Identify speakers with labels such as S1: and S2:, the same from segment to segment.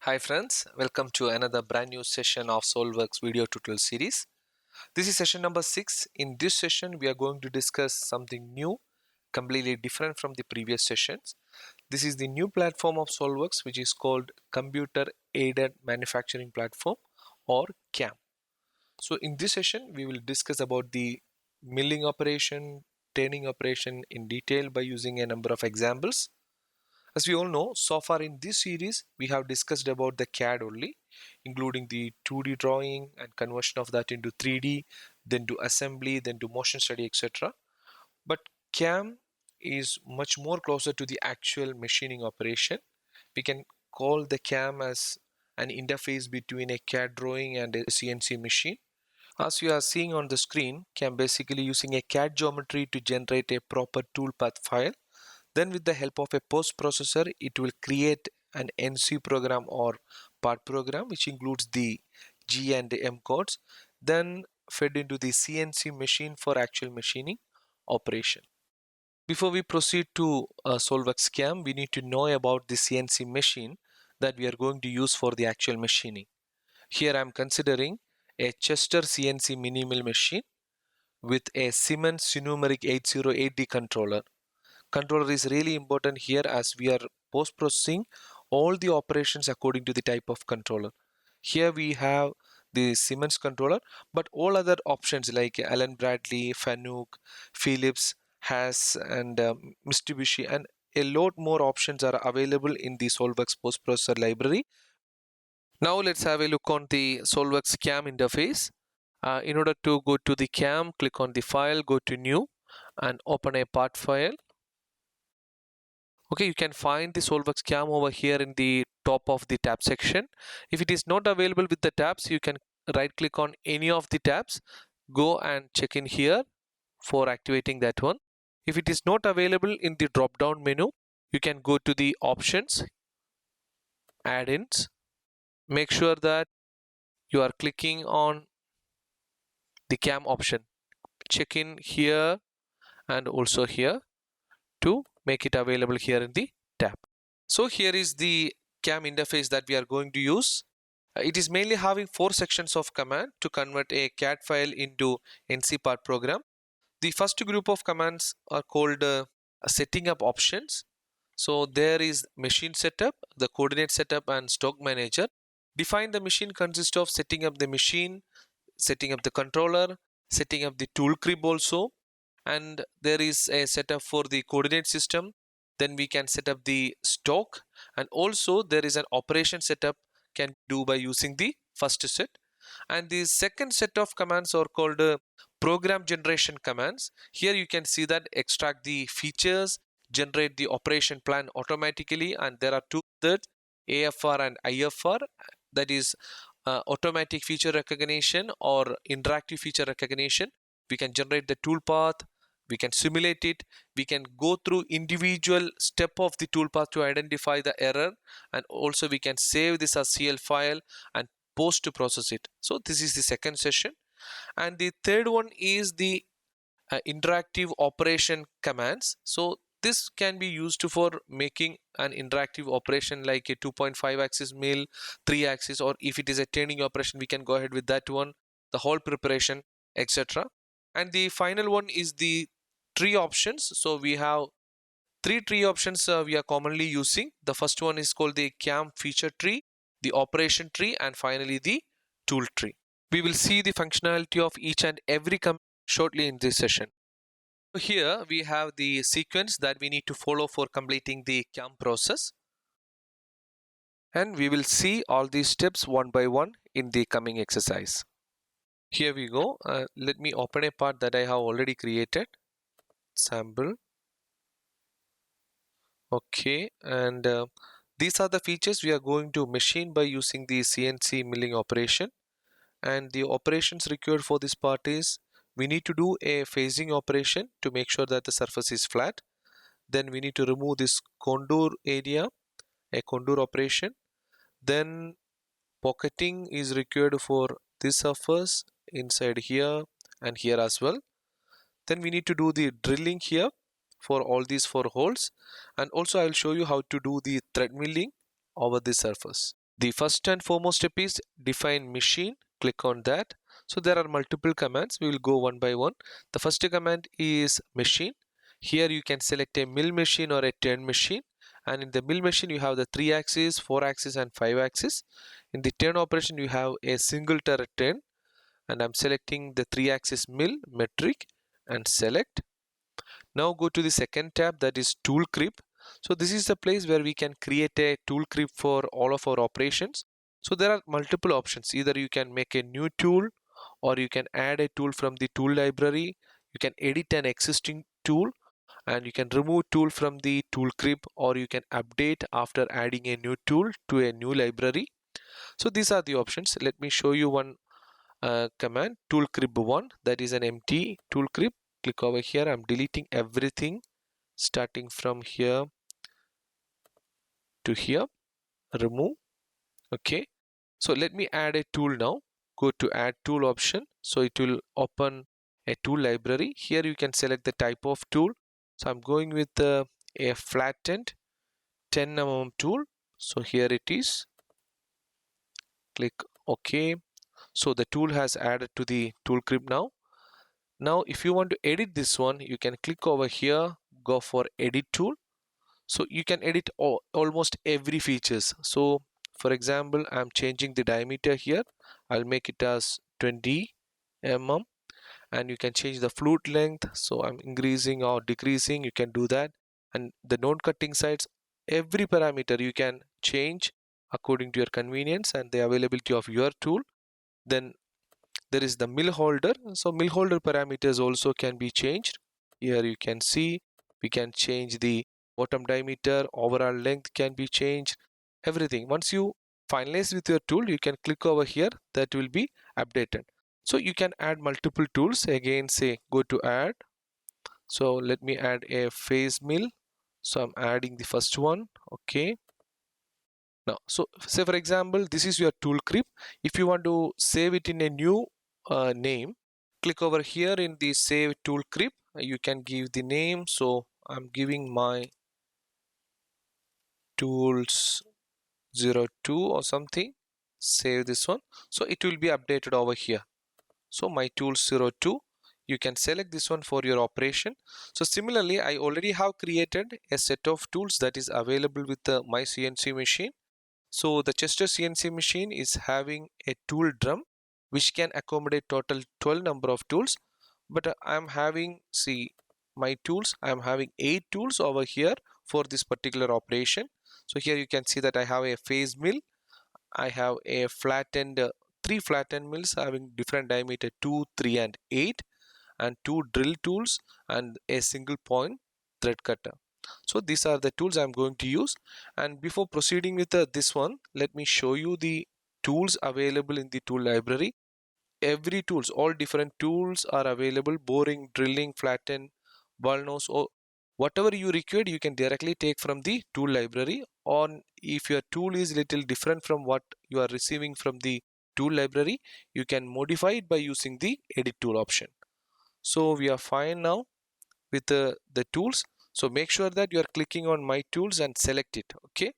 S1: Hi friends, welcome to another brand new session of SolveWorks video tutorial series. This is session number 6. In this session, we are going to discuss something new, completely different from the previous sessions. This is the new platform of SolveWorks, which is called Computer Aided Manufacturing Platform, or CAM. So in this session, we will discuss about the milling operation, turning operation in detail by using a number of examples. As we all know, so far in this series, we have discussed about the CAD only, including the 2D drawing and conversion of that into 3D, then to assembly, then to motion study, etc. But CAM is much more closer to the actual machining operation. We can call the CAM as an interface between a CAD drawing and a CNC machine. As you are seeing on the screen, CAM basically using a CAD geometry to generate a proper toolpath file. Then with the help of a post processor, it will create an NC program or part program which includes the G and M codes, then fed into the CNC machine for actual machining operation. Before we proceed to SolveX CAM, we need to know about the CNC machine that we are going to use for the actual machining. Here I am considering a Chester CNC mini mill machine with a Siemens Numeric 808D controller. Controller is really important here as we are post-processing all the operations according to the type of controller. Here we have the Siemens controller, but all other options like Allen Bradley, Fanuc, Philips, Haas, and Mitsubishi, and a lot more options are available in the SolveX post-processor library. Now let's have a look on the SolveX CAM interface. In order to go to the CAM, click on the file, go to new, and open a part file. Okay, you can find the SolveX CAM over here in the top of the tab section. If it is not available with the tabs, you can right click on any of the tabs, go and check in here for activating that one. If it is not available in the drop down menu, you can go to the options, add-ins. Make sure that you are clicking on the CAM option. Check in here and also here to make it available here in the tab. So here is the CAM interface that we are going to use. It is mainly having 4 sections of command to convert a CAD file into NC part program. The first group of commands are called setting up options. So there is machine setup, the coordinate setup, and stock manager. Define the machine consists of setting up the machine, setting up the controller, setting up the tool crib also, and there is a setup for the coordinate system. Then we can set up the stock, and also there is an operation setup can do by using the first set. And the second set of commands are called program generation commands. Here you can see that extract the features, generate the operation plan automatically, and there are two methods, AFR and IFR, that is automatic feature recognition or interactive feature recognition. We can generate the toolpath, we can simulate it, we can go through individual step of the toolpath to identify the error, and also we can save this as CL file and post to process it. So this is the second session. And the third one is the interactive operation commands. So this can be used for making an interactive operation like a 2.5 axis mill, 3 axis, or if it is a turning operation, we can go ahead with that one, the whole preparation, etc. And the final one is the tree options. So we have 3 tree options we are commonly using. The first one is called the CAM feature tree, the operation tree, and finally the tool tree. We will see the functionality of each and every command shortly in this session. Here we have the sequence that we need to follow for completing the CAM process, and we will see all these steps one by one in the coming exercise. Here we go. Let me open a part that I have already created. Sample. Okay, and these are the features we are going to machine by using the CNC milling operation. And the operations required for this part is we need to do a phasing operation to make sure that the surface is flat. Then we need to remove this contour area, a contour operation. Then pocketing is required for this surface inside here and here as well. Then we need to do the drilling here for all these 4 holes, and also I will show you how to do the thread milling over this surface. The first and foremost step is define machine. Click on that. So there are multiple commands. We will go one by one. The first command is machine. Here you can select a mill machine or a turn machine. And in the mill machine you have the 3 axis, 4 axis and 5 axis. In the turn operation you have a single turret turn, and I'm selecting the 3 axis mill metric and select. Now go to the second tab, that is tool crib. So this is the place where we can create a tool crib for all of our operations. So there are multiple options. Either you can make a new tool, or you can add a tool from the tool library. You can edit an existing tool, and you can remove tool from the tool crib, or you can update after adding a new tool to a new library. So these are the options. Let me show you one command, tool crib 1, that is an empty tool crib. Click over here. I'm deleting everything starting from here to here. Remove. Okay, so let me add a tool now. Go to add tool option. So it will open a tool library. Here you can select the type of tool. So I'm going with a flattened 10 mm tool. So here it is. Click OK. So the tool has added to the tool crib now. Now if you want to edit this one, you can click over here, go for edit tool. So you can edit almost every features. So for example, I'm changing the diameter here. I'll make it as 20 mm, and you can change the flute length. So I'm increasing or decreasing, you can do that. And the node cutting sides, every parameter you can change according to your convenience and the availability of your tool. Then there is the mill holder. So mill holder parameters also can be changed. Here you can see we can change the bottom diameter, overall length can be changed, everything. Once you finalize with your tool, you can click over here, that will be updated. So you can add multiple tools. Again, say go to add. So let me add a phase mill. So I'm adding the first one. Okay, now so say for example, this is your tool crib. If you want to save it in a new name, click over here in the save tool crib. You can give the name. So I'm giving my tools 02 or something. Save this one. So it will be updated over here. So my tools 02, you can select this one for your operation. So similarly, I already have created a set of tools that is available with the my CNC machine. So the Chester CNC machine is having a tool drum which can accommodate total 12 number of tools. But I'm having, see my tools, I'm having 8 tools over here for this particular operation. So here you can see that I have a phase mill, I have a flattened 3 flattened mills having different diameter 2, 3 and 8, and 2 drill tools and a single point thread cutter. So these are the tools I'm going to use. And before proceeding with this one, let me show you the tools available in the tool library. Every tools, all different tools are available: boring, drilling, flatten, ball nose, or whatever you require you can directly take from the tool library. Or if your tool is little different from what you are receiving from the tool library, you can modify it by using the edit tool option. So we are fine now with the tools. So make sure that you are clicking on my tools and select it. Okay,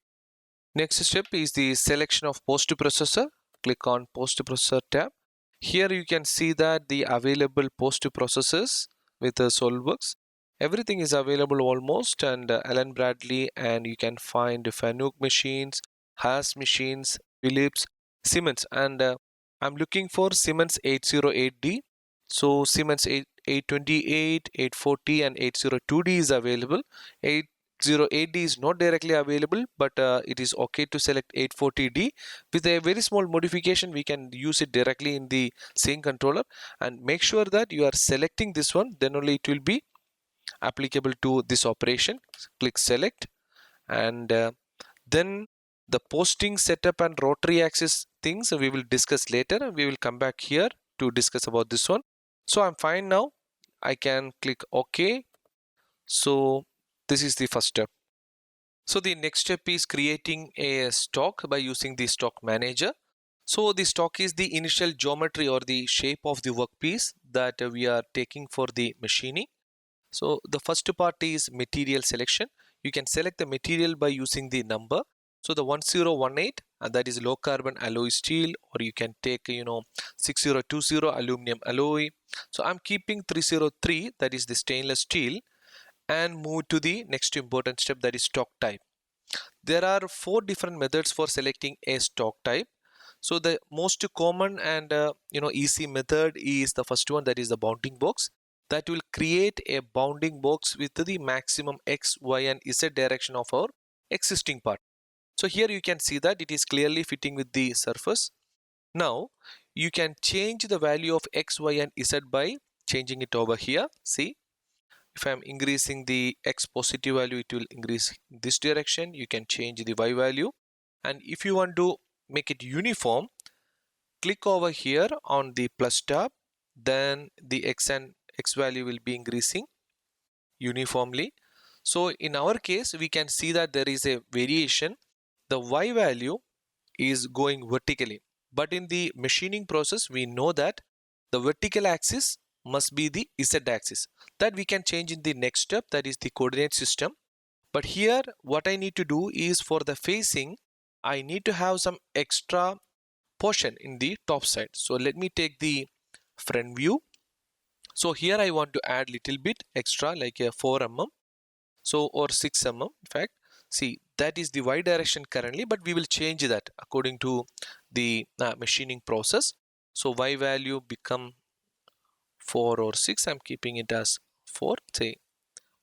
S1: next step is the selection of post processor. Click on post processor tab. Here you can see that the available post processors with SolidWorks, everything is available almost, and Allen Bradley, and you can find Fanuc machines, Haas machines, Philips, Siemens, and I'm looking for Siemens 808D. So Siemens 828, 840 and 802D is available. 808D is not directly available, but it is okay to select 840D. With a very small modification, we can use it directly in the same controller. And make sure that you are selecting this one, then only it will be applicable to this operation. Click select, and then the posting setup and rotary axis things we will discuss later. We will come back here to discuss about this one. So I'm fine now. I can click OK. So this is the first step. So the next step is creating a stock by using the stock manager. So the stock is the initial geometry or the shape of the workpiece that we are taking for the machining. So the first part is material selection. You can select the material by using the number. So the 1018 and that is low carbon alloy steel, or you can take 6020 aluminum alloy. So I'm keeping 303, that is the stainless steel, and move to the next important step, that is stock type. There are 4 different methods for selecting a stock type. So the most common and easy method is the first one, that is the bounding box. That will create a bounding box with the maximum x, y and z direction of our existing part. So here you can see that it is clearly fitting with the surface. Now you can change the value of x, y and z by changing it over here. See, if I am increasing the x positive value, it will increase in this direction. You can change the y value, and if you want to make it uniform, click over here on the plus tab, then the x and x value will be increasing uniformly. So in our case, we can see that there is a variation. The y value is going vertically, but in the machining process we know that the vertical axis must be the z axis. That we can change in the next step, that is the coordinate system. But here what I need to do is, for the facing, I need to have some extra portion in the top side. So let me take the front view. So here I want to add little bit extra, like a 4 mm, so, or 6 mm. In fact, see, that is the y direction currently, but we will change that according to the machining process. So y value become 4 or 6. I'm keeping it as 4, say.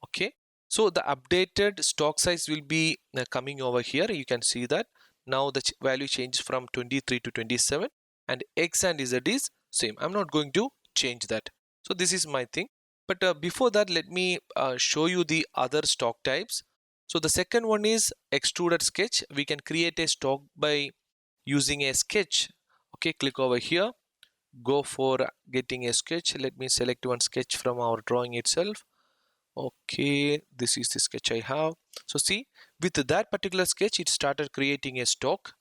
S1: Okay, so the updated stock size will be coming over here. You can see that now the value changes from 23 to 27, and x and z is same. I'm not going to change that. So this is my thing. But before that, let me show you the other stock types. So the second one is extruded sketch. We can create a stock by using a sketch. Okay, click over here, go for getting a sketch. Let me select one sketch from our drawing itself. Okay, this is the sketch I have. So see, with that particular sketch, it started creating a stock.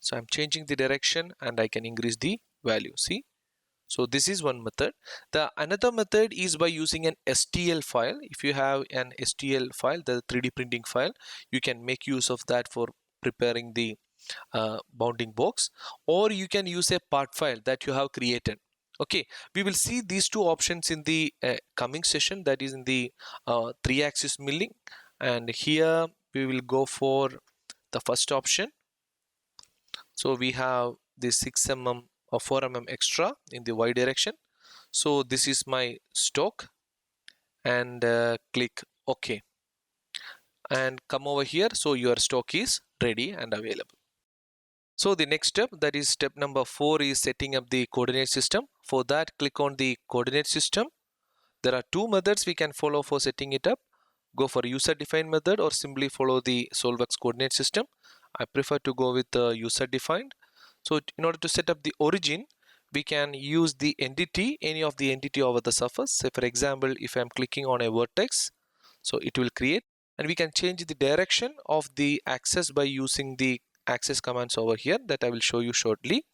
S1: So I'm changing the direction and I can increase the value. See, so this is one method. The another method is by using an STL file. If you have an STL file, the 3D printing file, you can make use of that for preparing the bounding box, or you can use a part file that you have created. Okay, we will see these two options in the coming session, that is in the 3-axis milling, and here we will go for the first option. So we have the 6 mm or 4 mm extra in the y direction. So this is my stock, and click OK and come over here. So your stock is ready and available. So the next step, that is step number 4, is setting up the coordinate system. For that, click on the coordinate system. There are 2 methods we can follow for setting it up. Go for user defined method or simply follow the SolveX coordinate system. I prefer to go with the user defined. So in order to set up the origin, we can use the entity, any of the entity over the surface. Say for example, if I'm clicking on a vertex, so it will create, and we can change the direction of the axis by using the axis commands over here that I will show you shortly.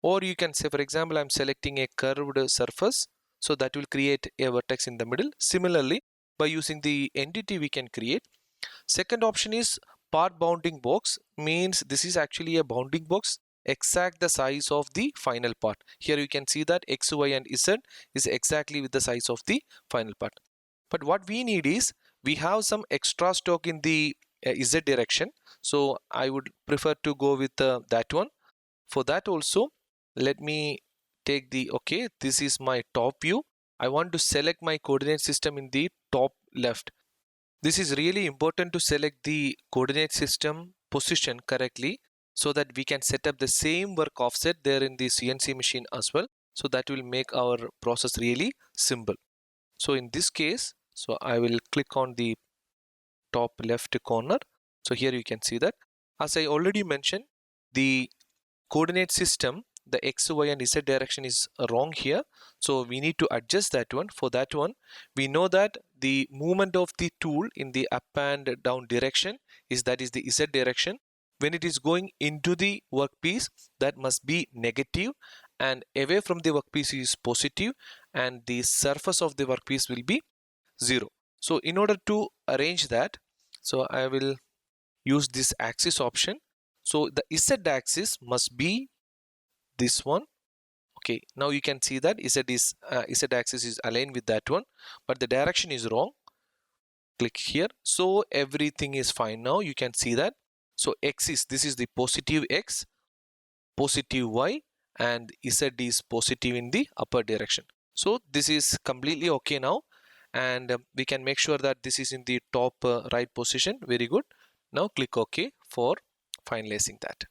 S1: Or you can say, for example, I'm selecting a curved surface, so that will create a vertex in the middle. Similarly, by using the entity we can create. Second option is part bounding box, means this is actually a bounding box exact the size of the final part. Here you can see that x, y and z is exactly with the size of the final part. But what we need is, we have some extra stock in the z direction, so I would prefer to go with that one. For that also, let me take the, okay, this is my top view. I want to select my coordinate system in the top left. This is really important to select the coordinate system position correctly, so that we can set up the same work offset there in the CNC machine as well. So that will make our process really simple. So in this case, so I will click on the top left corner. So here you can see that, as I already mentioned, the coordinate system, the x, y and z direction is wrong here, so we need to adjust that one. For that one, we know that the movement of the tool in the up and down direction is, that is the z direction. When it is going into the workpiece, that must be negative, and away from the workpiece is positive, and the surface of the workpiece will be 0. So in order to arrange that, so I will use this axis option. So the Z axis must be this one. Okay, now you can see that Z axis is aligned with that one, but the direction is wrong. Click here. So everything is fine now. You can see that. So this is the positive X, positive Y, and Z is positive in the upper direction. So this is completely okay now, and we can make sure that this is in the top right position. Very good. Now click OK for finalizing that.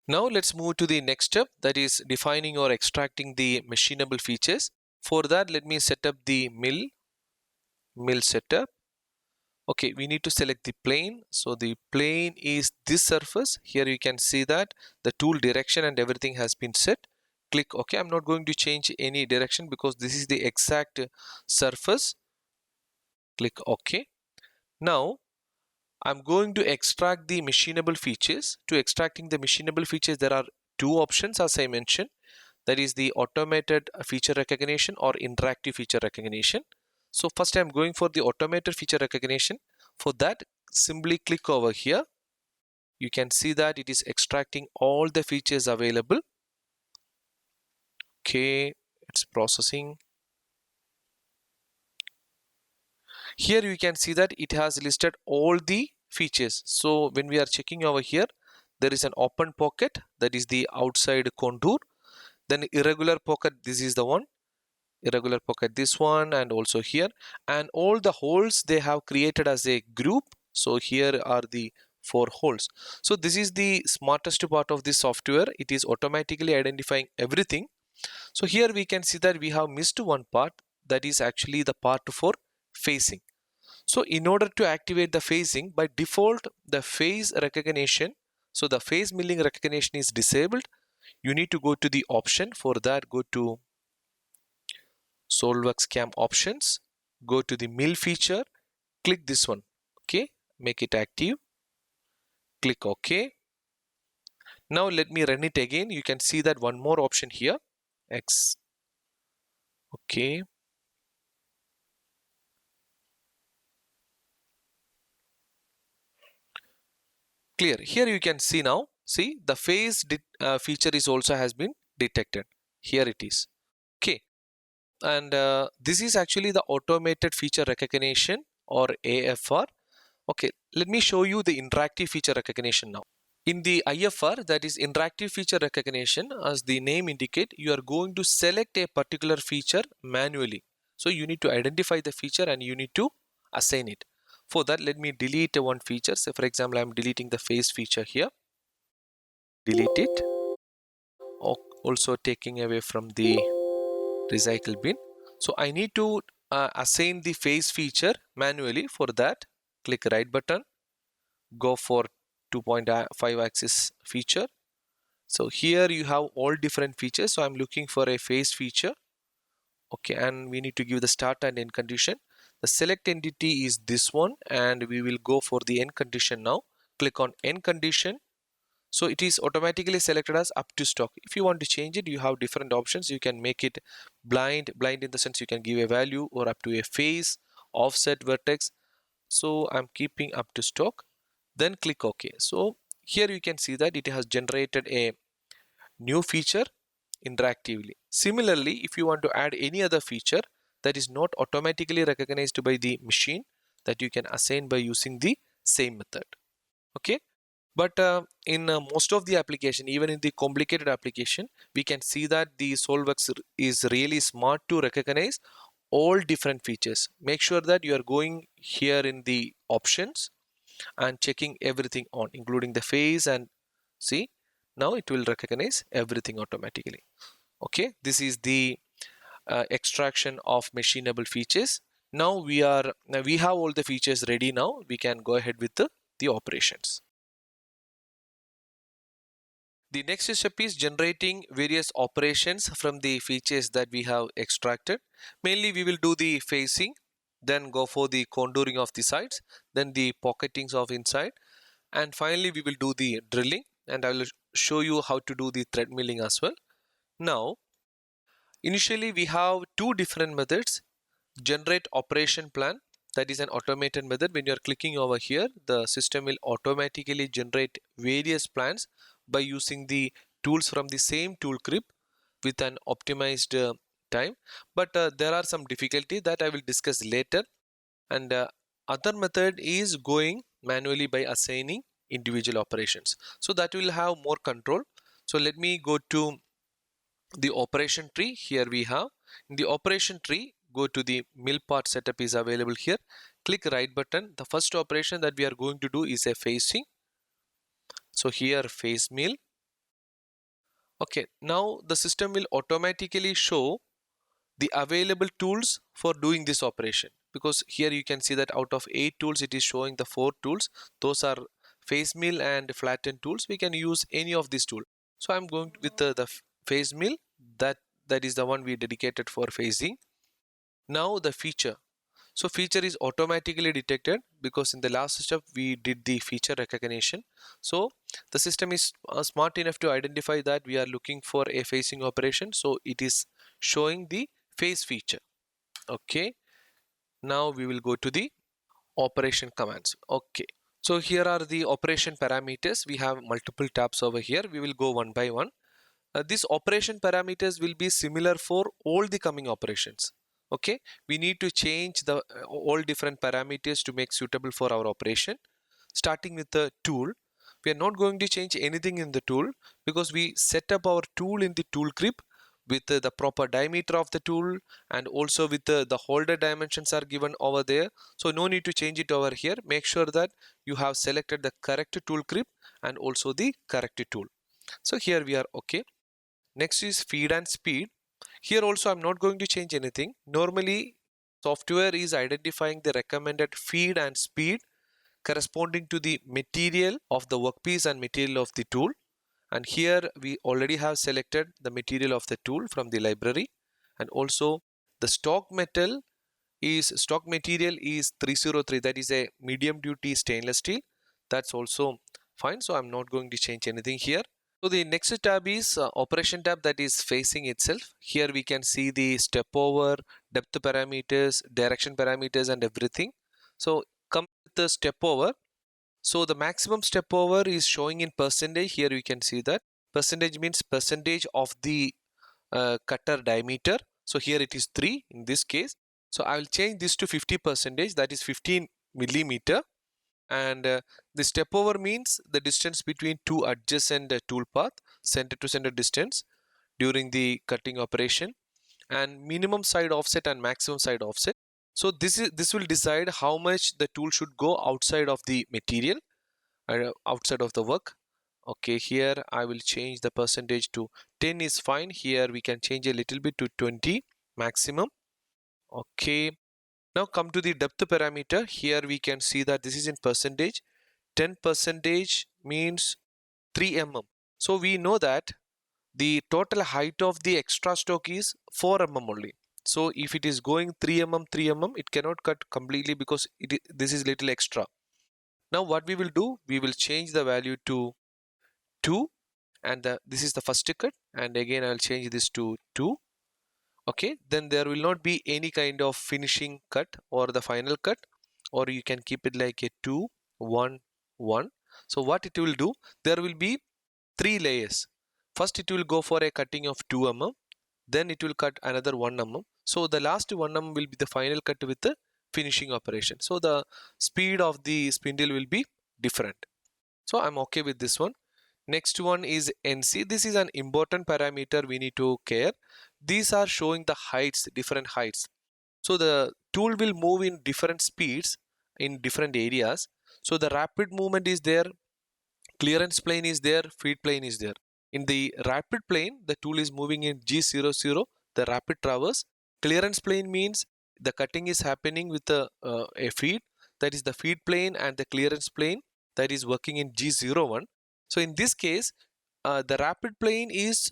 S1: Now let's move to the next step, that is defining or extracting the machinable features. For that, let me set up the mill setup. Okay, we need to select the plane. So the plane is this surface. Here you can see that the tool direction and everything has been set. Click OK. I'm not going to change any direction because this is the exact surface. Click OK. Now I'm going to extract the machinable features. To extracting the machinable features, there are two options as I mentioned. That is the automated feature recognition or interactive feature recognition. So first I'm going for the automated feature recognition. For that, simply click over here. You can see that it is extracting all the features available. Okay, it's processing. Here you can see that it has listed all the features. So when we are checking over here, there is an open pocket, that is the outside contour. Then irregular pocket, this is the one. Irregular pocket, this one, and also here, and all the holes they have created as a group. So here are the 4 holes. So this is the smartest part of this software. It is automatically identifying everything. So here we can see that we have missed one part, that is actually the part for phasing. So in order to activate the phasing, by default the phase recognition, so the phase milling recognition is disabled. You need to go to the option. For that, go to SolidWorks CAM options, go to the mill feature, click this one. Okay, make it active, click OK. Now let me run it again. You can see that one more option here, X. Okay, clear. Here you can see now, see the phase feature is also has been detected. Here it is. Okay, and this is actually the automated feature recognition or AFR. Okay, let me show you the interactive feature recognition now. In the IFR, that is interactive feature recognition, as the name indicate, you are going to select a particular feature manually. So you need to identify the feature and you need to assign it. For that, let me delete one feature. So for example, I'm deleting the phase feature here. Delete it. Also taking away from the recycle bin. So I need to assign the phase feature manually. For that, click right button, go for 2.5 axis feature. So here you have all different features. So I'm looking for a phase feature. Okay, and we need to give the start and end condition. The select entity is this one, and we will go for the end condition now. Click on end condition. So it is automatically selected as up to stock. If you want to change it, you have different options. You can make it blind in the sense you can give a value, or up to a phase, offset, vertex. So I'm keeping up to stock. Then click OK. So here you can see that it has generated a new feature interactively. Similarly, if you want to add any other feature that is not automatically recognized by the machine, that you can assign by using the same method. Okay, but in most of the application, even in the complicated application, we can see that the SolidWorks is really smart to recognize all different features. Make sure that you are going here in the options and checking everything on, including the phase, and see, now it will recognize everything automatically. Okay, this is the extraction of machinable features. Now we have all the features ready. Now we can go ahead with the operations. The next step is generating various operations from the features that we have extracted. Mainly we will do the phasing, then go for the contouring of the sides, then the pocketings of inside, and finally we will do the drilling, and I will show you how to do the thread milling as well. Now initially we have two different methods: generate operation plan That is an automated method. When you are clicking over here, the system will automatically generate various plans by using the tools from the same toolkit with an optimized time. But there are some difficulty that I will discuss later. And other method is going manually by assigning individual operations. So that will have more control. So let me go to the operation tree. Here we have in the operation tree, go to the mill part setup is available here. Click right button. The first operation that we are going to do is a facing. So here face mill. Okay, now the system will automatically show the available tools for doing this operation, because here you can see that out of 8 tools it is showing the 4 tools. Those are face mill and flatten tools. We can use any of these tools. So I'm going with the face mill. That is the one we dedicated for facing. Now the feature. So feature is automatically detected because in the last step we did the feature recognition. So the system is smart enough to identify that we are looking for a facing operation. So it is showing the face feature. Okay. Now we will go to the operation commands. Okay. So here are the operation parameters. We have multiple tabs over here. We will go one by one. These operation parameters will be similar for all the coming operations. Okay, we need to change the all different parameters to make suitable for our operation. Starting with the tool, we are not going to change anything in the tool because we set up our tool in the tool grip with the proper diameter of the tool, and also with the holder dimensions are given over there. So no need to change it over here. Make sure that you have selected the correct tool grip and also the correct tool. So here we are okay. Next is feed and speed. Here also I'm not going to change anything. Normally software is identifying the recommended feed and speed corresponding to the material of the workpiece and material of the tool. And here we already have selected the material of the tool from the library. And also the stock material is 303. That is a medium duty stainless steel. That's also fine. So I'm not going to change anything here. So the next tab is operation tab, that is facing itself. Here we can see the step over, depth parameters, direction parameters and everything. So come with the step over. So the maximum step over is showing in percentage. Here you can see that percentage means percentage of the cutter diameter. So here it is 3 in this case. So I will change this to 50%, that is 15 millimeter. And the step over means the distance between two adjacent tool path, center to center distance during the cutting operation, and minimum side offset and maximum side offset. So this will decide how much the tool should go outside of the material, outside of the work. Okay, here I will change the percentage to 10 is fine. Here we can change a little bit to 20 maximum. Okay, now come to the depth parameter. Here we can see that this is in percentage. 10% means 3 mm. So we know that the total height of the extra stock is 4 mm only. So if it is going 3 mm, 3 mm, it cannot cut completely because this is little extra. Now what we will do, we will change the value to 2, and this is the first cut, and again I will change this to 2. Okay, then there will not be any kind of finishing cut or the final cut, or you can keep it like a 2 1 1. So what it will do, there will be 3 layers. First it will go for a cutting of 2 mm, then it will cut another 1 mm. So the last 1 mm will be the final cut with the finishing operation. So the speed of the spindle will be different. So I'm okay with this one. Next one is NC. This is an important parameter we need to care. These are showing the heights, different heights. So the tool will move in different speeds in different areas. So the rapid movement is there, clearance plane is there, feed plane is there. In the rapid plane, the tool is moving in G00, the rapid traverse. Clearance plane means the cutting is happening with a feed, that is the feed plane, and the clearance plane that is working in G01. So in this case, the rapid plane is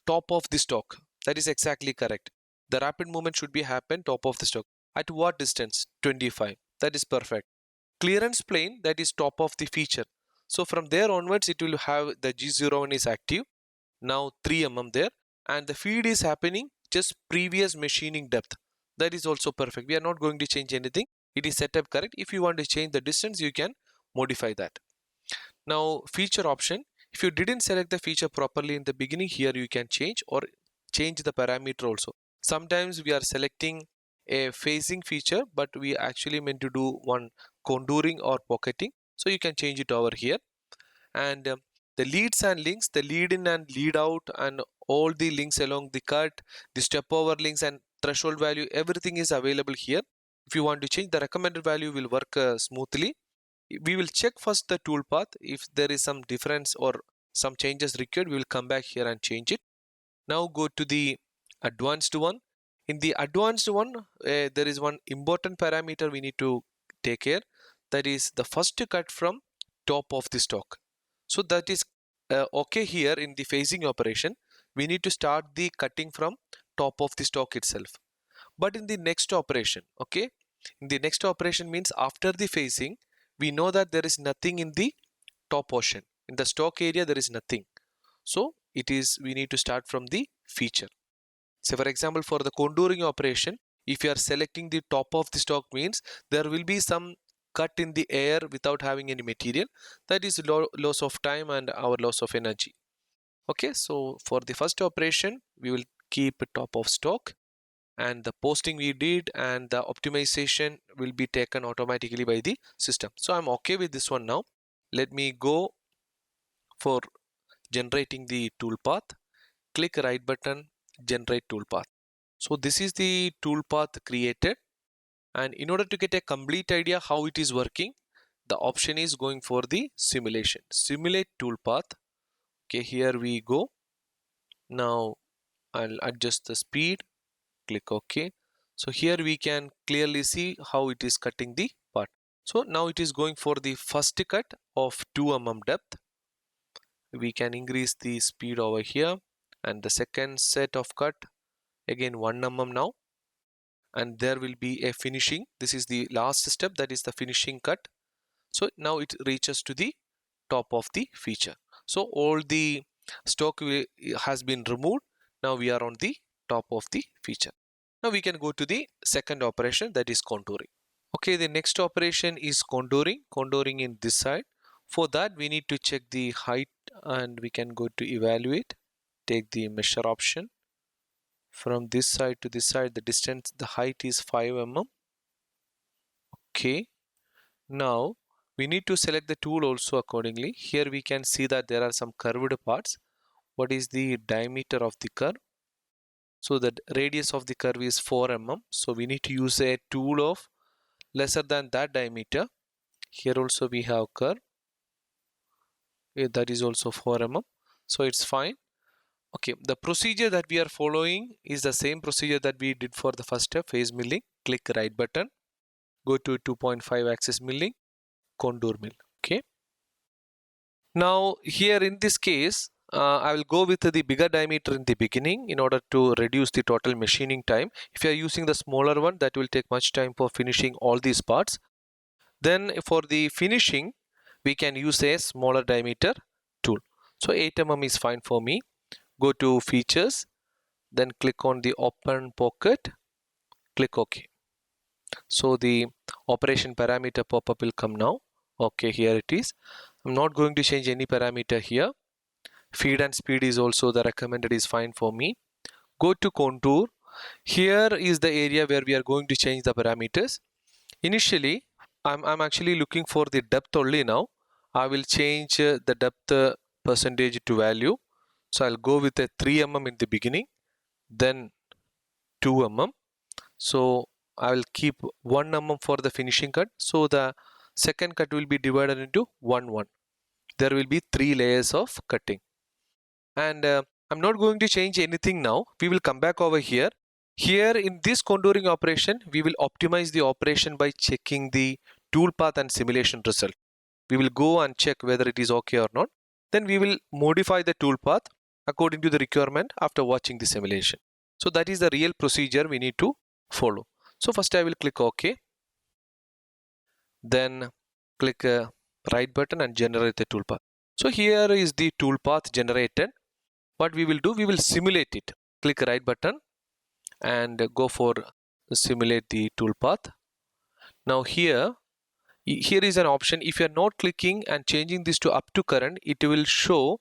S1: top of the stock. That is exactly correct. The rapid movement should be happen top of the stock. At what distance? 25. That is perfect. Clearance plane, that is top of the feature. So from there onwards, it will have the G01 is active. Now 3 mm there, and the feed is happening just previous machining depth. That is also perfect. We are not going to change anything. it is set up correct. If you want to change the distance, you can modify that. Now feature option, if you didn't select the feature properly in the beginning, here you can change or change the parameter also. Sometimes we are selecting a phasing feature, but we actually meant to do one contouring or pocketing, so you can change it over here. And the leads and links, the lead in and lead out, and all the links along the cut, the step over links and threshold value, everything is available here. If you want to change, the recommended value will work smoothly. We will check first the toolpath. If there is some difference or some changes required, we will come back here and change it. Now go to the advanced one. In the advanced one, there is one important parameter we need to take care. That is the first cut from top of the stock. So that is okay. Here in the phasing operation, we need to start the cutting from top of the stock itself. But in the next operation, okay, in the next operation means after the phasing, we know that there is nothing in the top portion. In the stock area, there is nothing. So we need to start from the feature. So for example, for the contouring operation, if you are selecting the top of the stock, means there will be some cut in the air without having any material. That is loss of time and our loss of energy. Okay, so for the first operation, we will keep top of stock, and the posting we did and the optimization will be taken automatically by the system. So I'm okay with this one. Now let me go for generating the toolpath. Click right button, generate toolpath. So this is the toolpath created, and in order to get a complete idea how it is working, the option is going for the simulation, simulate toolpath. Okay, here we go. Now I'll adjust the speed, click OK. So here we can clearly see how it is cutting the part. So now it is going for the first cut of 2 mm depth. We can increase the speed over here, and the second set of cut again 1 mm now, and there will be a finishing. This is the last step, that is the finishing cut. So now it reaches to the top of the feature. So all the stock has been removed. Now we are on the top of the feature. Now we can go to the second operation, that is contouring. Okay, the next operation is contouring in this side. For that we need to check the height, and we can go to evaluate, take the measure option. From this side to this side, the distance, the height is 5 mm. Okay, now we need to select the tool also accordingly. Here we can see that there are some curved parts. What is the diameter of the curve? So the radius of the curve is 4 mm. So we need to use a tool of lesser than that diameter. Here also we have curve, that is also 4 mm. So it's fine. Okay, the procedure that we are following is the same procedure that we did for the first step, phase milling. Click right button, go to 2.5 axis milling, contour mill. Okay, now here in this case, I will go with the bigger diameter in the beginning in order to reduce the total machining time. If you are using the smaller one, that will take much time for finishing all these parts. Then for the finishing, we can use a smaller diameter tool. So 8 mm is fine for me. Go to features, then click on the open pocket, click OK. So the operation parameter pop-up will come now. Okay, here it is. I'm not going to change any parameter here. Feed and speed is also the recommended is fine for me. Go to contour. Here is the area where we are going to change the parameters. Initially, I'm actually looking for the depth only now. I will change the depth percentage to value. So I'll go with a 3 mm in the beginning, then 2 mm. So I will keep 1 mm for the finishing cut. So the second cut will be divided into 1 There will be 3 layers of cutting. And I'm not going to change anything now. We will come back over here. Here in this contouring operation, we will optimize the operation by checking the toolpath and simulation result. We will go and check whether it is okay or not. Then we will modify the toolpath according to the requirement after watching the simulation. So that is the real procedure we need to follow. So first I will click OK. Then click right button and generate the toolpath. So here is the toolpath generated. What we will do, we will simulate it. Click right button and go for simulate the toolpath. Now here is an option. If you are not clicking and changing this to up to current, it will show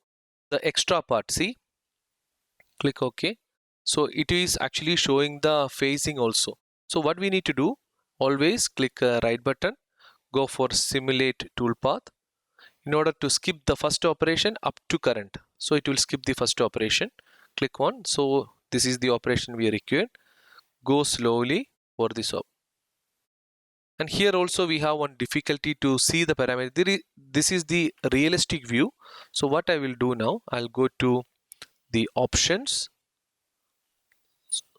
S1: the extra part. See, click OK. So it is actually showing the phasing also. So what we need to do, always click right button, go for simulate toolpath in order to skip the first operation up to current. So it will skip the first operation. Click one. So this is the operation we required. Go slowly for this op. And here also we have one difficulty to see the parameter. This is the realistic view. So what I will do now, I'll go to the options.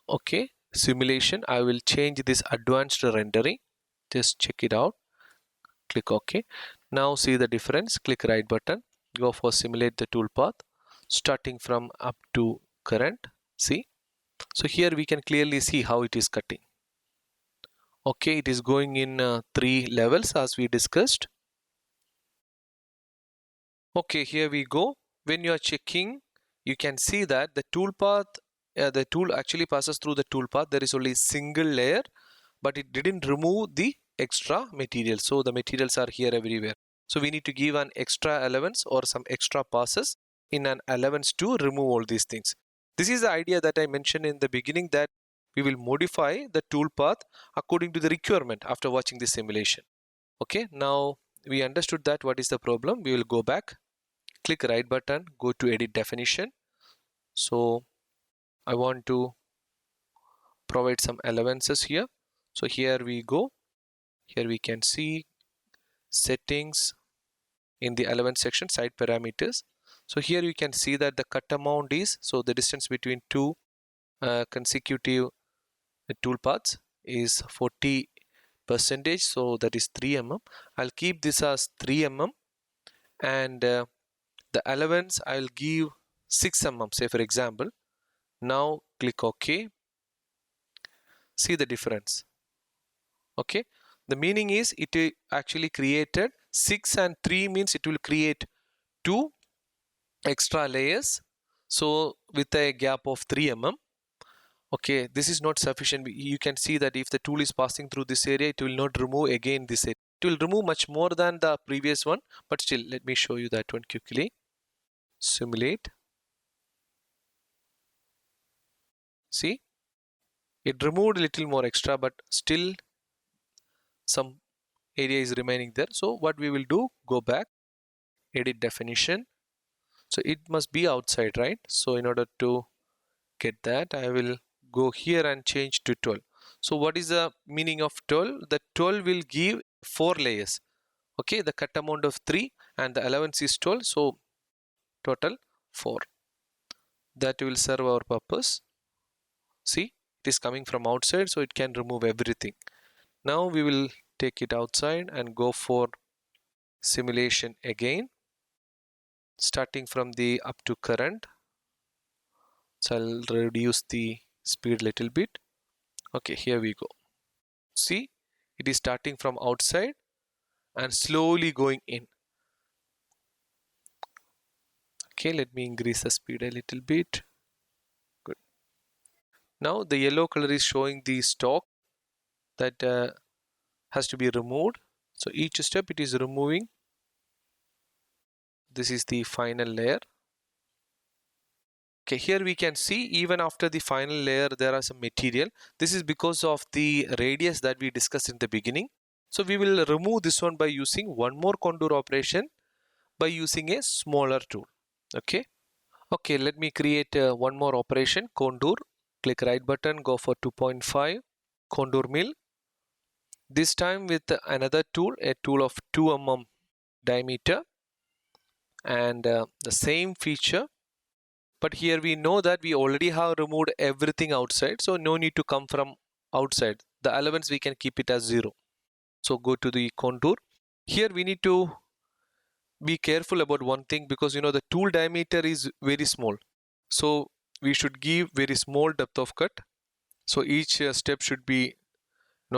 S1: Okay, simulation. I will change this advanced rendering. Just check it out. Click OK. Now see the difference. Click right button. Go for simulate the toolpath. Starting from up to current. See. So here we can clearly see how it is cutting. Okay, it is going in 3 levels as we discussed. Okay, here we go. When you are checking, you can see that the toolpath, the tool actually passes through the toolpath. There is only single layer, but it didn't remove the extra material. So the materials are here everywhere. So we need to give an extra allowance or some extra passes in an allowance to remove all these things. This is the idea that I mentioned in the beginning, that we will modify the toolpath according to the requirement after watching the simulation. Okay, now we understood that what is the problem. We will go back, click right button, go to edit definition. So I want to provide some allowances here. So here we go. Here we can see settings in the allowance section, side parameters. So here you can see that the cut amount is, so the distance between two consecutive toolpaths is 40%, so that is 3 mm. I'll keep this as 3 mm, and the allowance I'll give 6 mm, say for example. Now click OK. See the difference. Okay, the meaning is it actually created 6 and 3 means it will create 2 extra layers, so with a gap of 3 mm. Okay, this is not sufficient. You can see that if the tool is passing through this area, it will not remove again this area. It will remove much more than the previous one, but still let me show you that one quickly. Simulate. See, it removed a little more extra, but still some area is remaining there. So what we will do, go back, edit definition. So it must be outside, right? So in order to get that, I will go here and change to 12. So what is the meaning of 12? The 12 will give 4 layers. Okay, the cut amount of 3 and the allowance is 12, so total 4. That will serve our purpose. See, it is coming from outside, so it can remove everything. Now we will take it outside and go for simulation again, starting from the up to current. So I'll reduce the speed a little bit. Okay, here we go. See, it is starting from outside and slowly going in. Okay, let me increase the speed a little bit. Good. Now the yellow color is showing the stock that has to be removed. So each step it is removing. This is the final layer. Okay, here we can see even after the final layer there are some material. This is because of the radius that we discussed in the beginning. So we will remove this one by using one more contour operation by using a smaller tool. Okay. Okay, let me create one more operation, contour. Click right button, go for 2.5, contour mill. This time with another tool, a tool of 2 mm diameter, and the same feature. But here we know that we already have removed everything outside, so no need to come from outside. The allowance we can keep it as 0. So go to the contour. Here we need to be careful about one thing, because you know the tool diameter is very small. So we should give very small depth of cut. So each step should be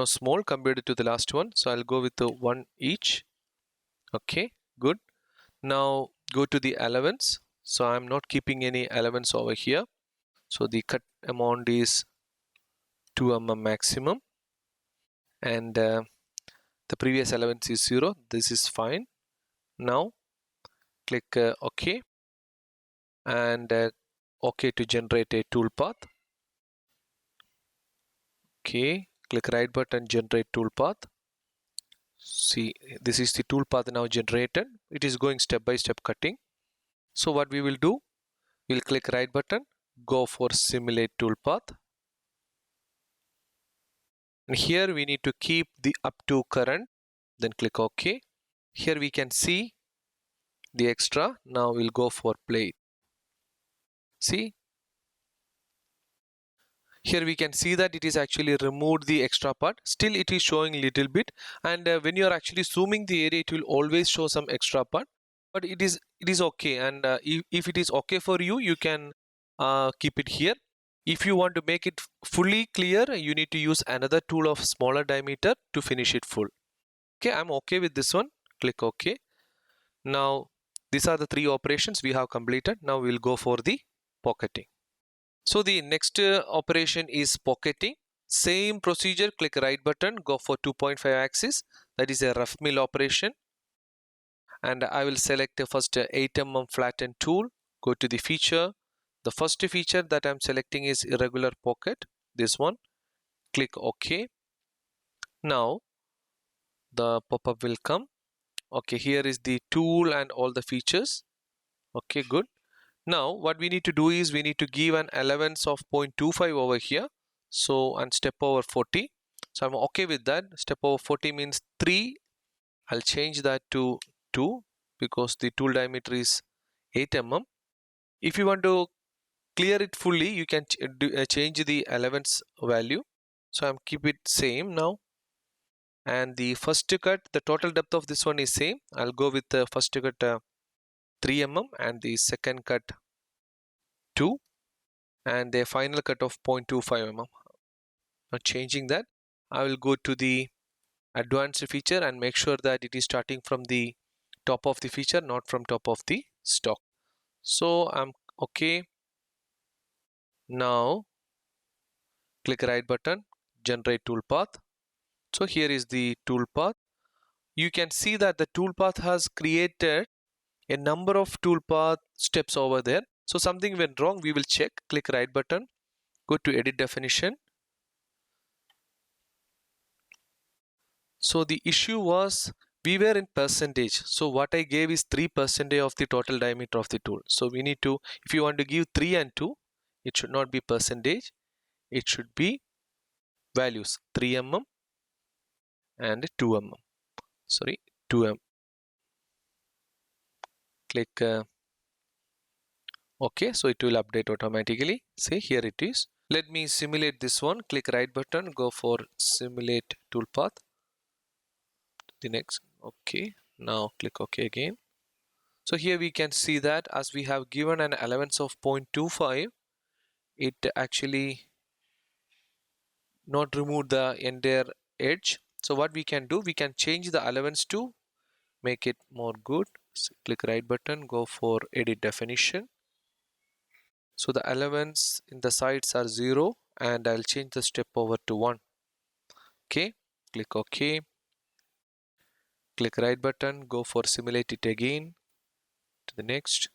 S1: small compared to the last one. So I'll go with the 1 each. Okay, good. Now go to the allowance. So I'm not keeping any allowance over here. So the cut amount is 2 mm maximum, and the previous allowance is 0. This is fine. Now click OK, and OK to generate a toolpath. Okay, click right button, generate toolpath. See, this is the toolpath now generated. It is going step by step cutting. So what we will do, we'll click right button, go for simulate toolpath. And here we need to keep the up to current, then click OK. Here we can see the extra. Now we'll go for play. See, here we can see that it is actually removed the extra part. Still it is showing little bit, and when you are actually zooming the area, it will always show some extra part, but it is okay. And if it is okay for you, you can keep it here. If you want to make it fully clear, you need to use another tool of smaller diameter to finish it full. Okay, I'm okay with this one. Click OK. Now these are the 3 operations we have completed. Now we'll go for the pocketing. So the next operation is pocketing. Same procedure, click right button, go for 2.5 axis. That is a rough mill operation. And I will select the first 8 mm flatten tool. Go to the feature. The first feature that I'm selecting is irregular pocket. This one. Click OK. Now the pop-up will come. Okay, here is the tool and all the features. Okay, good. Now what we need to do is we need to give an allowance of 0.25 over here. So, and step over 40. So I'm okay with that. Step over 40 means 3. I'll change that to 2 because the tool diameter is 8 mm. If you want to clear it fully, you can change the allowance value. So I'm keep it same now. And the first cut, the total depth of this one is same. I'll go with the first cut 3 mm and the second cut 2 and the final cut of 0.25 mm. Now changing that, I will go to the advanced feature and make sure that it is starting from the top of the feature, not from top of the stock. So I'm okay. Now click right button, generate toolpath. So here is the toolpath. You can see that the toolpath has created a number of toolpath steps over there. So something went wrong, we will check. Click right button, go to edit definition. So the issue was we were in percentage. So what I gave is 3% of the total diameter of the tool. So we need to, if you want to give 3 and 2, it should not be percentage. It should be values 3 mm and 2 mm. Sorry, 2 mm. Click OK. So it will update automatically. See, here it is. Let me simulate this one. Click right button, go for simulate toolpath. The next. OK. Now click OK again. So here we can see that as we have given an allowance of 0.25, it actually not remove the entire edge. So what we can do, we can change the allowance to make it more good. So click right button, go for edit definition. So the allowance in the sides are 0 and I'll change the step over to 1. Okay, click OK. Click right button, go for simulate it again to the next.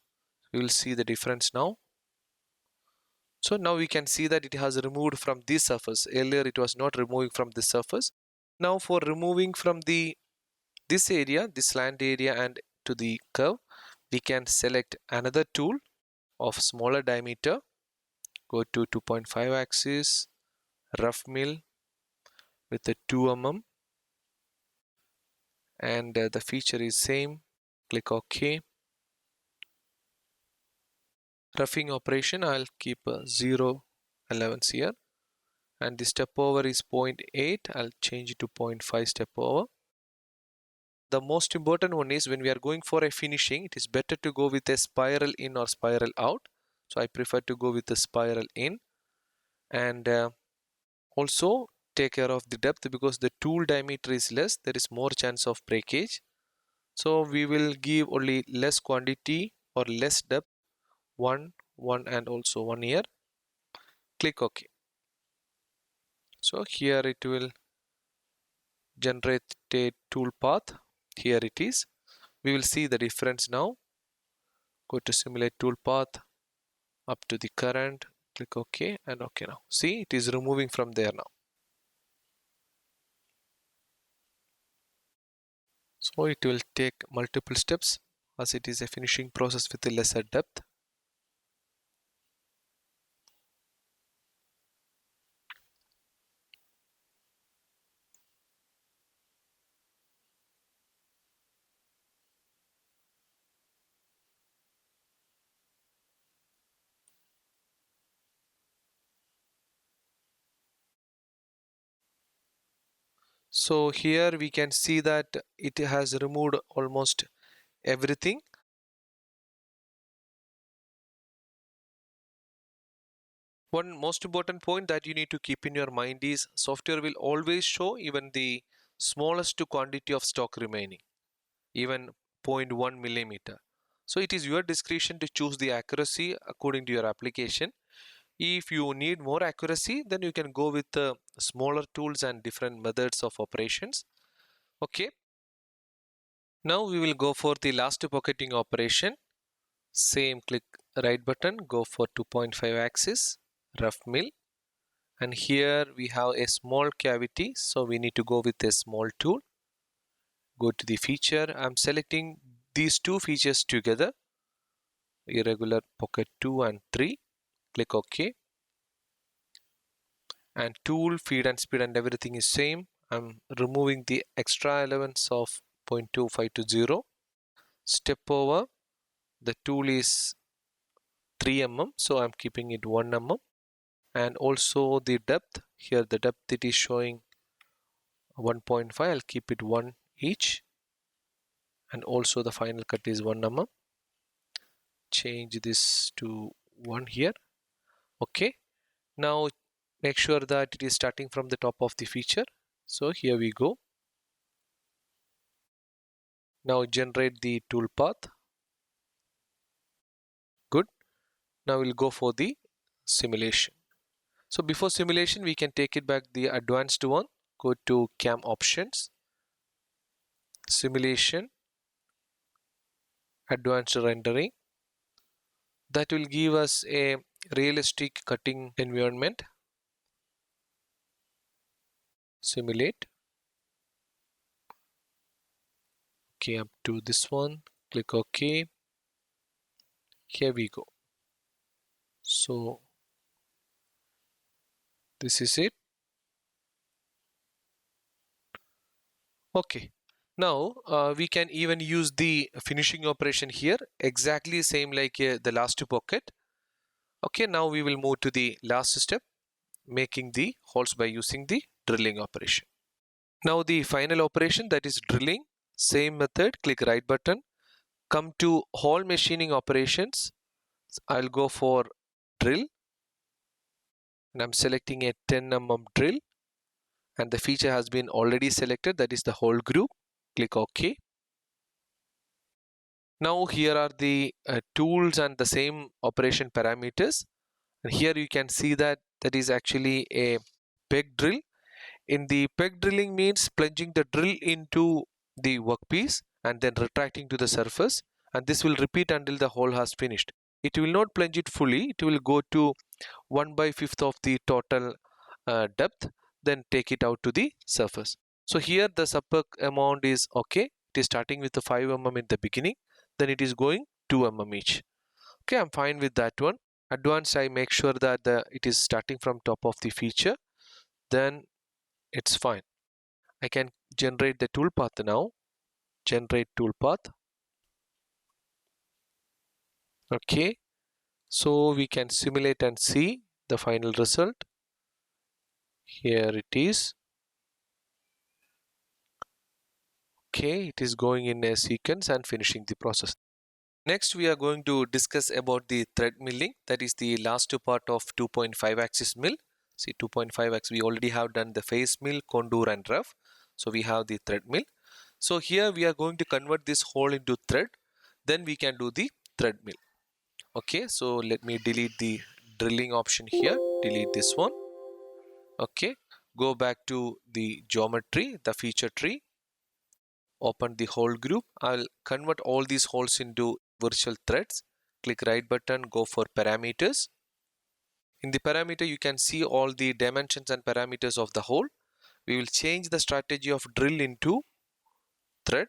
S1: You will see the difference now. So now we can see that it has removed from this surface. Earlier it was not removing from this surface. Now for removing from this area, this slant area and to the curve, we can select another tool of smaller diameter. Go to 2.5 axis, rough mill with the 2 mm and the feature is same. Click OK. Roughing operation, I'll keep 0 allowance here and the step over is 0.8. I'll change it to 0.5 step over. The most important one is when we are going for a finishing, it is better to go with a spiral in or spiral out. So I prefer to go with the spiral in and also take care of the depth because the tool diameter is less, there is more chance of breakage. So we will give only less quantity or less depth, 1 and also 1 here. Click OK. So here it will generate a tool path. Here it is. We will see the difference now. Go to simulate tool path, up to the current, click OK and OK now. See, it is removing from there now. So it will take multiple steps as it is a finishing process with a lesser depth. So here we can see that it has removed almost everything. One most important point that you need to keep in your mind is software will always show even the smallest quantity of stock remaining, even 0.1 millimeter. So it is your discretion to choose the accuracy according to your application. If you need more accuracy, then you can go with smaller tools and different methods of operations. Okay. Now we will go for the last pocketing operation. Same, click right button, go for 2.5 axis, rough mill. And here we have a small cavity, so we need to go with a small tool. Go to the feature. I'm selecting these two features together, irregular pocket 2 and 3. Click OK. And tool, feed and speed and everything is same. I'm removing the extra elements of 0.25 to 0. Step over. The tool is 3 mm, so I'm keeping it 1 mm. And also the depth, here the depth it is showing 1.5, I'll keep it 1 each. And also the final cut is 1 mm. Change this to 1 here. Okay. Now make sure that it is starting from the top of the feature. So here we go. Now generate the tool path. Good. Now we'll go for the simulation. So before simulation, we can take it back the advanced one. Go to CAM options, simulation, advanced rendering. That will give us a realistic cutting environment. Simulate. Okay, up to this one. Click OK. Here we go. So this is it. Okay. Now we can even use the finishing operation here, exactly same like the last pocket. Okay, now we will move to the last step, making the holes by using the drilling operation. Now the final operation, that is drilling. Same method, click right button, come to hole machining operations. I'll go for drill and I'm selecting a 10 mm drill, and the feature has been already selected, that is the hole group. Click OK. Now here are the tools and the same operation parameters, and here you can see that that is actually a peg drill. In the peg drilling means plunging the drill into the workpiece and then retracting to the surface, and this will repeat until the hole has finished. It will not plunge it fully, it will go to 1/5 of the total depth, then take it out to the surface. So here the sub amount is okay. It is starting with the 5 mm in the beginning, then it is going 2 mm each. Okay, I'm fine with that one. Advanced, I make sure that it is starting from top of the feature, then it's fine. I can generate the toolpath now. Generate toolpath. Okay, so we can simulate and see the final result. Here it is. Okay, it is going in a sequence and finishing the process. Next, we are going to discuss about the thread milling. That is the last part of 2.5 axis mill. See, 2.5 axis, we already have done the face mill, contour and rough. So we have the thread mill. So here we are going to convert this hole into thread. Then we can do the thread mill. Okay, so let me delete the drilling option here. Delete this one. Okay, Go back to the geometry, the feature tree, open the hole group. I'll convert all these holes into virtual threads. Click right button, go for parameters. In the parameter, you can see all the dimensions and parameters of the hole. We will change the strategy of drill into thread.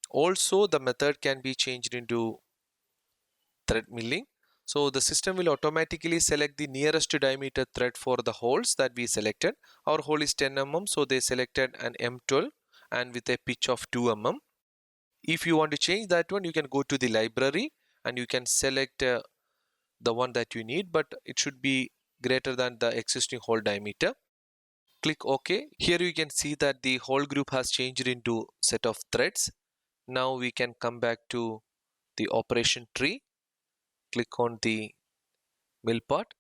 S1: Also, the method can be changed into thread milling. So the system will automatically select the nearest diameter thread for the holes that we selected. Our hole is 10 mm, so they selected an M12 and with a pitch of 2 mm. If you want to change that one, you can go to the library and you can select the one that you need, but it should be greater than the existing hole diameter. Click OK. Here you can see that the hole group has changed into set of threads. Now we can come back to the operation tree. Click on the mill part.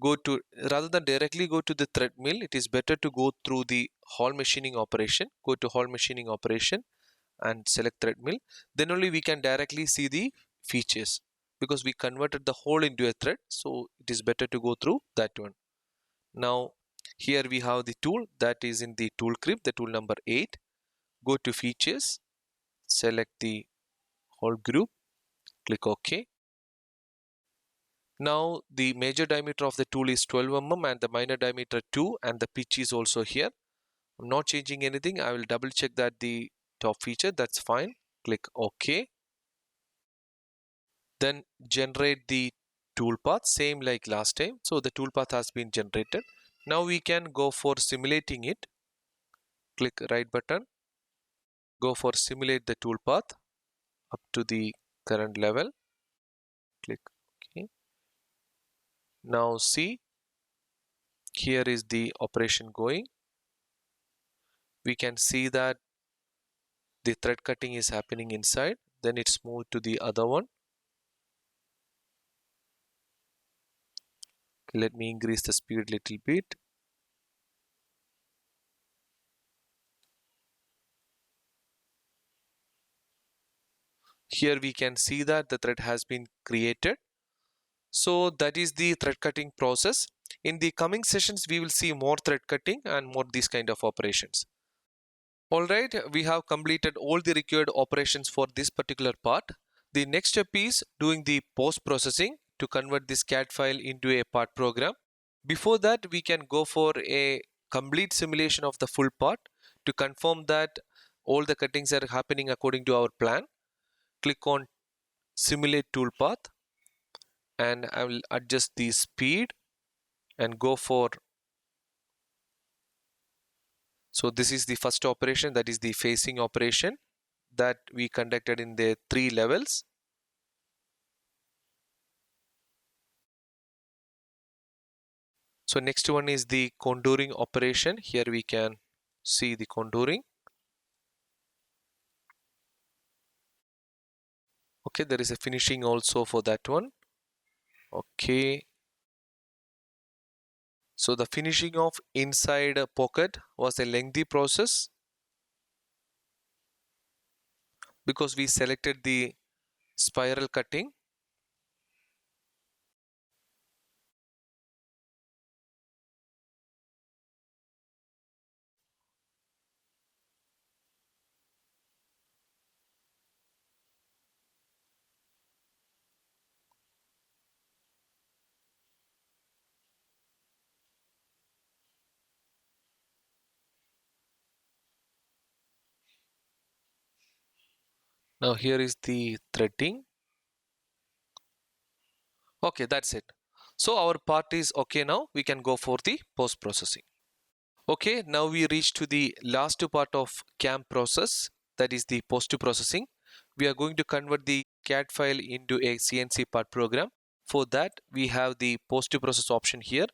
S1: Go to, rather than directly go to the thread mill, it is better to go through the hole machining operation. Go to hole machining operation and select thread mill. Then only we can directly see the features, because we converted the hole into a thread, so it is better to go through that one. Now here we have the tool that is in the tool crib, the tool number 8. Go to features, select the hole group, click OK. Now the major diameter of the tool is 12 mm and the minor diameter 2, and the pitch is also here. I'm not changing anything. I will double check that the top feature, that's fine. Click OK. Then generate the toolpath, same like last time. So the toolpath has been generated. Now we can go for simulating it. Click right button, go for simulate the toolpath up to the current level. Click OK. Now see, here is the operation going. We can see that the thread cutting is happening inside. Then it's moved to the other one. Let me increase the speed little bit. Here we can see that the thread has been created. So that is the thread cutting process. In the coming sessions, we will see more thread cutting and more these kind of operations. Alright, we have completed all the required operations for this particular part. The next step is doing the post-processing to convert this CAD file into a part program. Before that, we can go for a complete simulation of the full part to confirm that all the cuttings are happening according to our plan. Click on simulate toolpath and I will adjust the speed and go for, so this is the first operation, that is the facing operation that we conducted in the 3 levels. So next one is the contouring operation. Here we can see the contouring. Okay, there is a finishing also for that one. Okay, so the finishing of inside a pocket was a lengthy process because we selected the spiral cutting. Now here is the threading. Okay, that's it. So our part is okay now. We can go for the post processing. Okay, now we reach to the last part of CAM process, that is the post processing. We are going to convert the CAD file into a CNC part program. For that, we have the post process option here,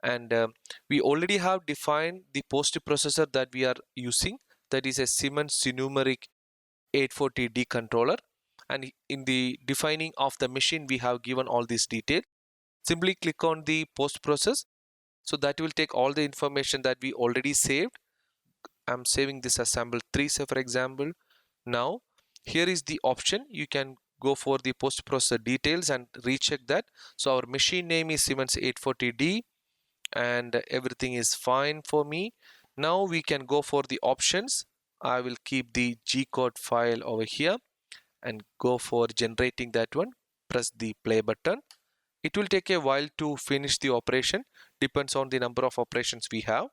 S1: and we already have defined the post processor that we are using, that is a Siemens Numeric 840D controller, and in the defining of the machine we have given all these details. Simply click on the post process, so that will take all the information that we already saved. I'm saving this as sample 3, say for example. Now here is the option, you can go for the post processor details and recheck that. So our machine name is Siemens 840D and everything is fine for me. Now we can go for the options. I will keep the G-code file over here and go for generating that one. Press the play button. It will take a while to finish the operation, depends on the number of operations we have.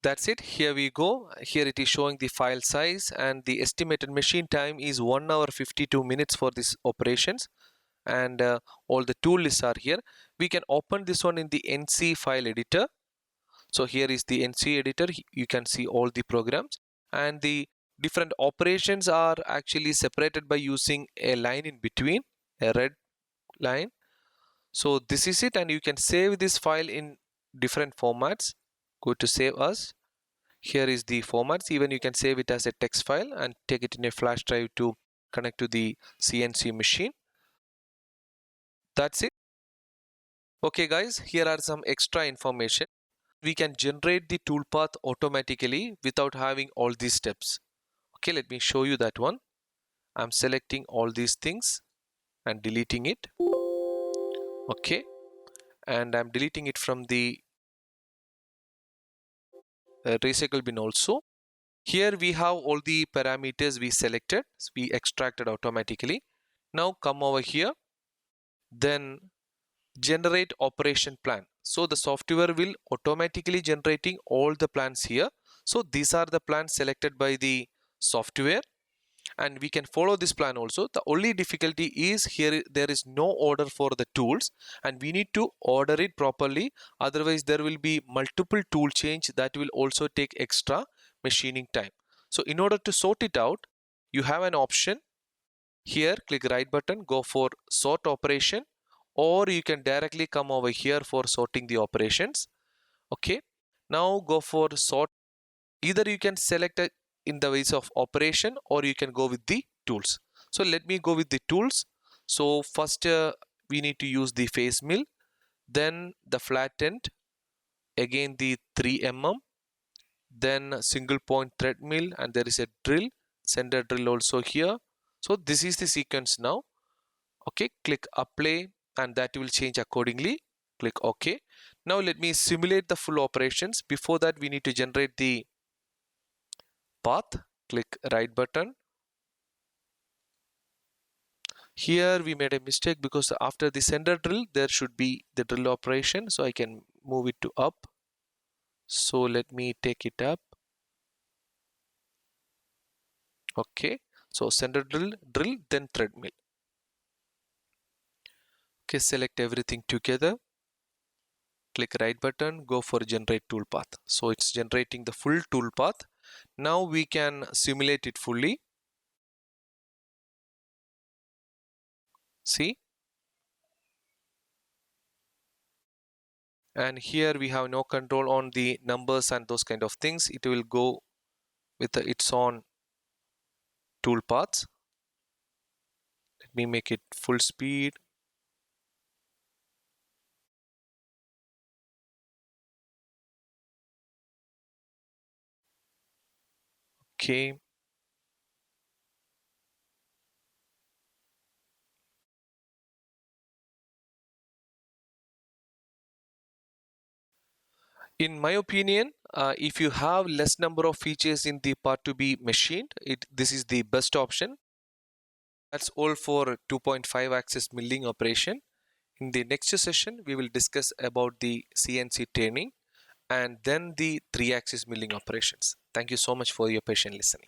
S1: That's it. Here we go. Here it is showing the file size, and the estimated machine time is 1 hour 52 minutes for these operations. And all the tool lists are here. We can open this one in the NC file editor. So here is the NC editor. You can see all the programs, and the different operations are actually separated by using a line in between, a red line. So this is it, and you can save this file in different formats. Go to save as. Here is the formats. Even you can save it as a text file and take it in a flash drive to connect to the CNC machine. That's it. Okay guys, here are some extra information. We can generate the toolpath automatically without having all these steps. Okay, let me show you that one. I'm selecting all these things and deleting it. Okay, and I'm deleting it from the recycle bin also. Here we have all the parameters we selected. We extracted automatically. Now come over here, then generate operation plan. So the software will automatically generating all the plans here. So these are the plans selected by the software, and we can follow this plan also. The only difficulty is here there is no order for the tools, and we need to order it properly. Otherwise there will be multiple tool change that will also take extra machining time. So in order to sort it out, you have an option here. Click right button, go for sort operation, or you can directly come over here for sorting the operations. Okay, now go for sort. Either you can select it in the ways of operation, or you can go with the tools. So let me go with the tools. So first we need to use the face mill, then the flat end, again the 3 mm, then single point thread mill, and there is a drill, center drill also here. So this is the sequence now. Okay, click apply, and that will change accordingly. Click OK. Now let me simulate the full operations. Before that, we need to generate the path. Click right button. Here we made a mistake because after the center drill there should be the drill operation, so I can move it to up. So let me take it up. Okay, so center drill, then thread mill. Okay, select everything together. Click right button, go for generate toolpath. So it's generating the full toolpath. Now we can simulate it fully. See, and here we have no control on the numbers and those kind of things. It will go with its own toolpaths. Let me make it full speed. Okay, in my opinion, if you have less number of features in the part to be machined, this is the best option. That's all for 2.5 axis milling operation. In the next session, we will discuss about the CNC training and then the 3-axis milling operations. Thank you so much for your patient listening.